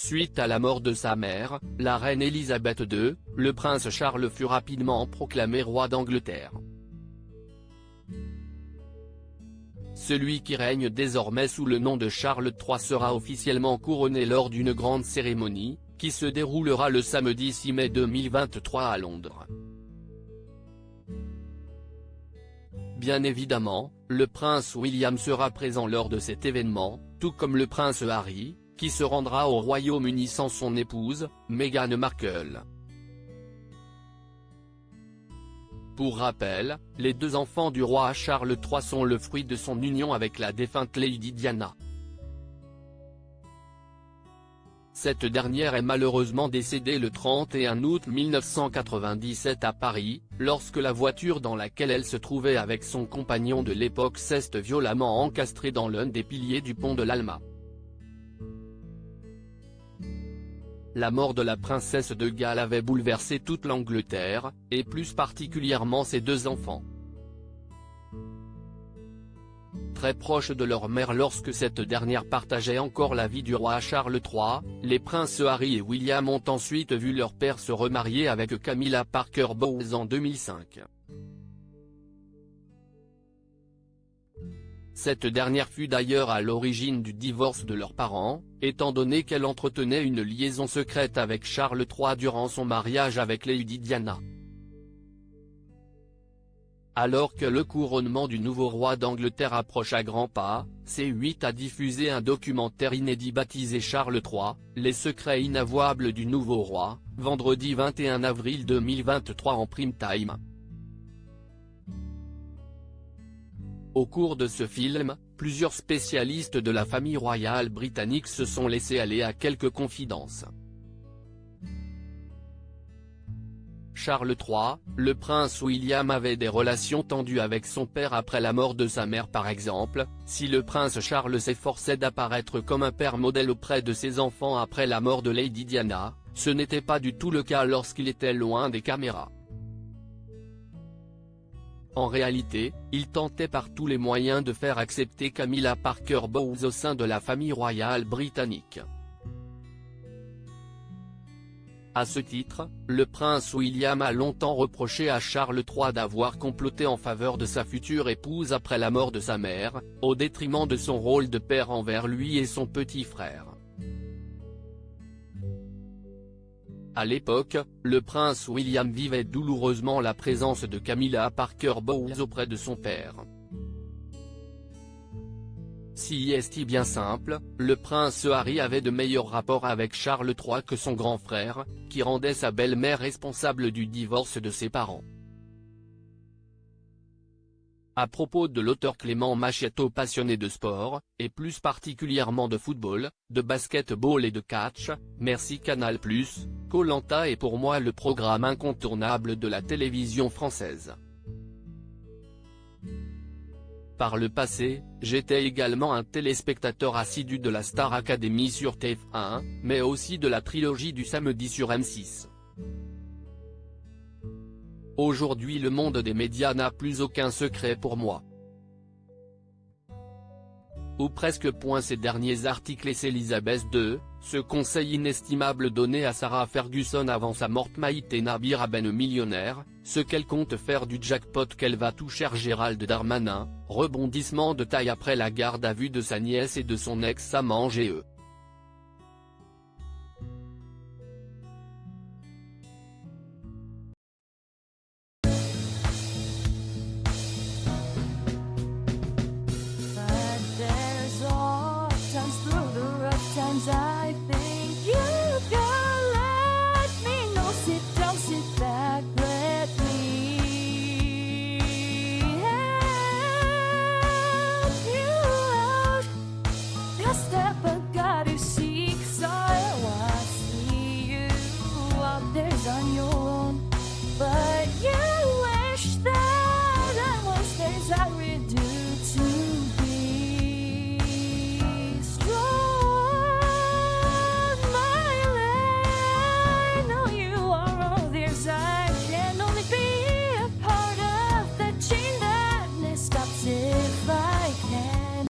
Suite à la mort de sa mère, la reine Elisabeth II, le prince Charles fut rapidement proclamé roi d'Angleterre. Celui qui règne désormais sous le nom de Charles III sera officiellement couronné lors d'une grande cérémonie, qui se déroulera le samedi 6 mai 2023 à Londres. Bien évidemment, le prince William sera présent lors de cet événement, tout comme le prince Harry, qui se rendra au Royaume-Uni sans son épouse, Meghan Markle. Pour rappel, les deux enfants du roi Charles III sont le fruit de son union avec la défunte Lady Diana. Cette dernière est malheureusement décédée le 31 août 1997 à Paris, lorsque la voiture dans laquelle elle se trouvait avec son compagnon de l'époque s'est violemment encastrée dans l'un des piliers du pont de l'Alma. La mort de la princesse de Galles avait bouleversé toute l'Angleterre, et plus particulièrement ses deux enfants. Très proches de leur mère lorsque cette dernière partageait encore la vie du roi Charles III, les princes Harry et William ont ensuite vu leur père se remarier avec Camilla Parker Bowles en 2005. Cette dernière fut d'ailleurs à l'origine du divorce de leurs parents, étant donné qu'elle entretenait une liaison secrète avec Charles III durant son mariage avec Lady Diana. Alors que le couronnement du nouveau roi d'Angleterre approche à grands pas, C8 a diffusé un documentaire inédit baptisé Charles III, les secrets inavouables du nouveau roi, vendredi 21 avril 2023 en prime time. Au cours de ce film, plusieurs spécialistes de la famille royale britannique se sont laissés aller à quelques confidences. Charles III, le prince William avait des relations tendues avec son père après la mort de sa mère par exemple, si le prince Charles s'efforçait d'apparaître comme un père modèle auprès de ses enfants après la mort de Lady Diana, ce n'était pas du tout le cas lorsqu'il était loin des caméras. En réalité, il tentait par tous les moyens de faire accepter Camilla Parker Bowles au sein de la famille royale britannique. À ce titre, le prince William a longtemps reproché à Charles III d'avoir comploté en faveur de sa future épouse après la mort de sa mère, au détriment de son rôle de père envers lui et son petit frère. À l'époque, le prince William vivait douloureusement la présence de Camilla Parker Bowles auprès de son père. Si est bien simple, le prince Harry avait de meilleurs rapports avec Charles III que son grand frère, qui rendait sa belle-mère responsable du divorce de ses parents. À propos de l'auteur Clément Macchietto passionné de sport, et plus particulièrement de football, de basket-ball et de catch, merci Canal+, Koh-Lanta est pour moi le programme incontournable de la télévision française. Par le passé, j'étais également un téléspectateur assidu de la Star Academy sur TF1, mais aussi de la trilogie du samedi sur M6. Aujourd'hui le monde des médias n'a plus aucun secret pour moi. Ou presque. Ces derniers articles et Elisabeth II, ce conseil inestimable donné à Sarah Ferguson avant sa mort. Maïté Nabir Aben millionnaire, ce qu'elle compte faire du jackpot qu'elle va toucher. Gérald Darmanin, rebondissement de taille après la garde à vue de sa nièce et de son ex-amant GE.